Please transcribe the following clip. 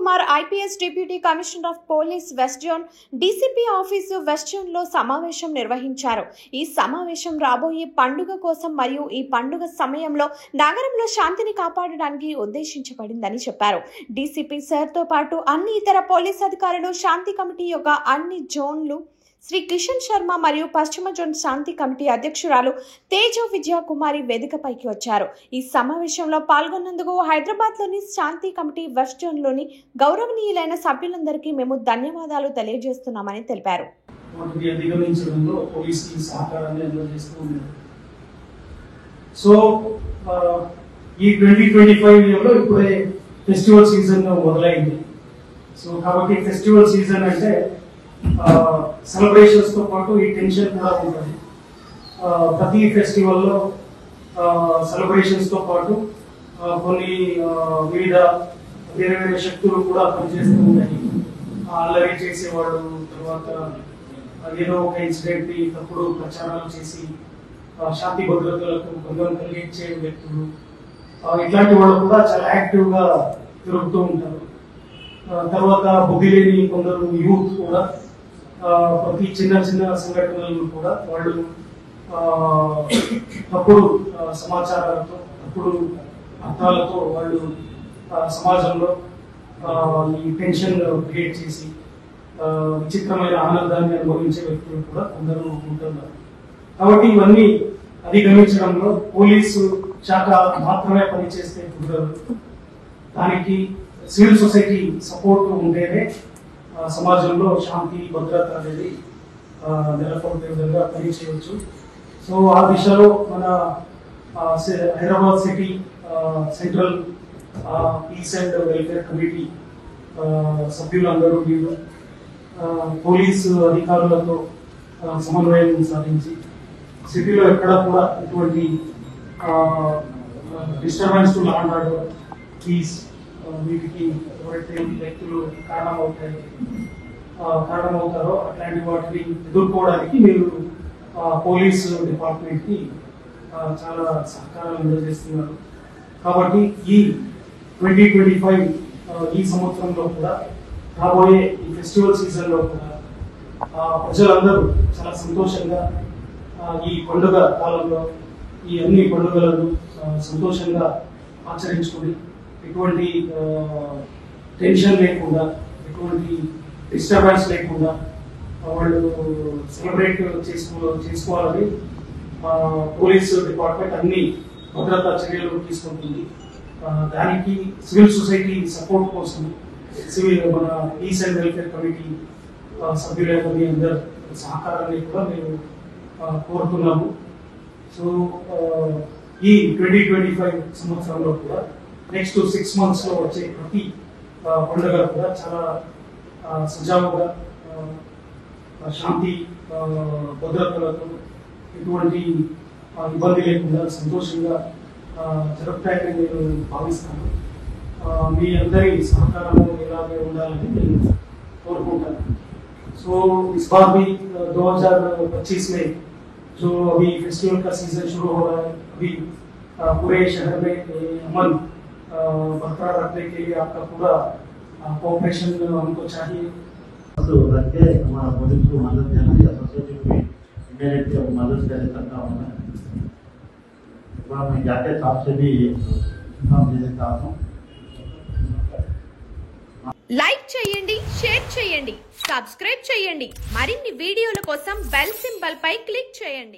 Kumar IPS deputy commissioner of police west zone DCP office west zone లో సమావేశం నిర్వహించారు. ఈ సమావేశం రాబోయే పండుగ కోసం మరియు ఈ పండుగ సమయంలో నగరంలో శాంతిని కాపాడడానికి ఉద్దేశించబడిందని చెప్పారు. డీసీపీ సార్ తో పాటు అన్ని ఇతర పోలీస్ అధికారులు, శాంతి కమిటీ యొక్క అన్ని జోన్లు, శ్రీ కిషన్ శర్మ మరియు పశ్చిమ జోన్ శాంతి కమిటీ అధ్యక్షురాలు తేజో విజయ కుమారి వేదికపైకి వచ్చారు. ఈ సమావేశంలో పాల్గొన్నందుకు హైదరాబాద్లోని శాంతి కమిటీ వెస్ట్ జోన్లోని గౌరవనీయులైన సభ్యులందరికీ మేము ధన్యవాదాలు తెలియజేస్తున్నామని తెలిపారు. సో ఈ 2025 ఇప్పుడే ఫెస్టివల్ సీజన్ మొదలైంది. సో కాబట్టి ఫెస్టివల్ సీజన్ అంటే సెలబ్రేషన్స్ తో పాటు ఈ టెన్షన్ కూడా ఉంటుంది. ప్రతి ఫెస్టివల్లో సెలబ్రేషన్స్ తో పాటు కొన్ని వివిధ వేరే వేరే శక్తులు కూడా పనిచేస్తూ ఉంటాయి. అల్లరి చేసేవాడు, తర్వాత ఏదో ఒక ఇన్సిడెంట్ ని తప్పుడు ప్రచారాలు చేసి శాంతి భద్రతలకు భంగం కలిగించే వ్యక్తులు, ఇట్లాంటి వాళ్ళు కూడా చాలా యాక్టివ్ గా తిరుగుతూ ఉంటారు. తర్వాత బుద్ధి లేని కొందరు యూత్ కూడా ప్రతి చిన్న చిన్న సంఘటనలను కూడా వాళ్ళు తప్పుడు సమాచారాలతో, తప్పుడు అర్థాలతో వాళ్ళు సమాజంలో ఈ టెన్షన్ క్రియేట్ చేసి విచిత్రమైన ఆనందాన్ని అనుభవించే వ్యక్తులు కూడా కొందరు ఉంటున్నారు. కాబట్టి ఇవన్నీ అధిగమించడంలో పోలీసు శాఖ మాత్రమే పనిచేస్తే కుదరదు. దానికి సివిల్ సొసైటీ సపోర్ట్ ఉంటేనే సమాజంలో శాంతి భద్రత అనేది నెలకొల్పే విధంగా పనిచేయవచ్చు. సో ఆ దిశలో మన Hyderabad city central peace and welfare committee సభ్యులందరూ వీళ్ళు పోలీసు అధికారులతో సమన్వయం సాధించి సిటీలో ఎక్కడ కూడా ఎటువంటి disturbance to law and order, peace వీటికి ఎవరైతే వ్యక్తులు కారణమవుతారో అట్లాంటి వాటిని ఎదుర్కోవడానికి మీరు పోలీసు డిపార్ట్మెంట్ కి చాలా సహకారం అందజేస్తున్నారు. కాబట్టి ఈ 2025 ఈ సంవత్సరంలో కూడా రాబోయే ఈ ఫెస్టివల్ సీజన్ లో కూడా ప్రజలందరూ చాలా సంతోషంగా ఈ పండుగ కాలంలో ఈ అన్ని పండుగలను సంతోషంగా ఆచరించుకొని ఎటువంటి టెన్షన్ లేకుండా, ఎటువంటి డిస్టర్బెన్స్ లేకుండా వాళ్ళు సెలబ్రేట్ చేసుకోవాలని పోలీసు డిపార్ట్మెంట్ అన్ని భద్రతా చర్యలు తీసుకుంటుంది. దానికి సివిల్ సొసైటీ సపోర్ట్ కోసం మన పీస్ అండ్ వెల్ఫేర్ కమిటీ సభ్యులైన అందరి సహకారాన్ని కూడా మేము కోరుతున్నాము. సో ఈ 2025 సంవత్సరంలో కూడా నెక్స్ట్ 6 months లో వచ్చే ప్రతి పండుగ కూడా చాలా సజావుగా శాంతి భద్రతలతో ఎటువంటి ఇబ్బంది లేకుండా సంతోషంగా జరుపుతాయని నేను భావిస్తాను. మీ అందరి సహకారము ఇలాగే ఉండాలని నేను కోరుకుంటాను. సో इस बार भी 2025 में जो अभी फेस्टिवल का सीजन शुरू हो रहा है, अभी पूरे शहर में अमन बरकरार रखने के लिए आपका पूरा कोऑपरेशन हमको चाहिए. तो रखे हमारा पुलिस को मदद देना या सोसाइटी को इमीडिएटली मदद करना होगा. मैं जाके साहब से भी काम देना चाहता हूँ. లైక్ చేయండి, షేర్ చేయండి, సబ్స్క్రైబ్ చేయండి. మరిన్ని వీడియోల కోసం బెల్ సింబల్ పై క్లిక్ చేయండి.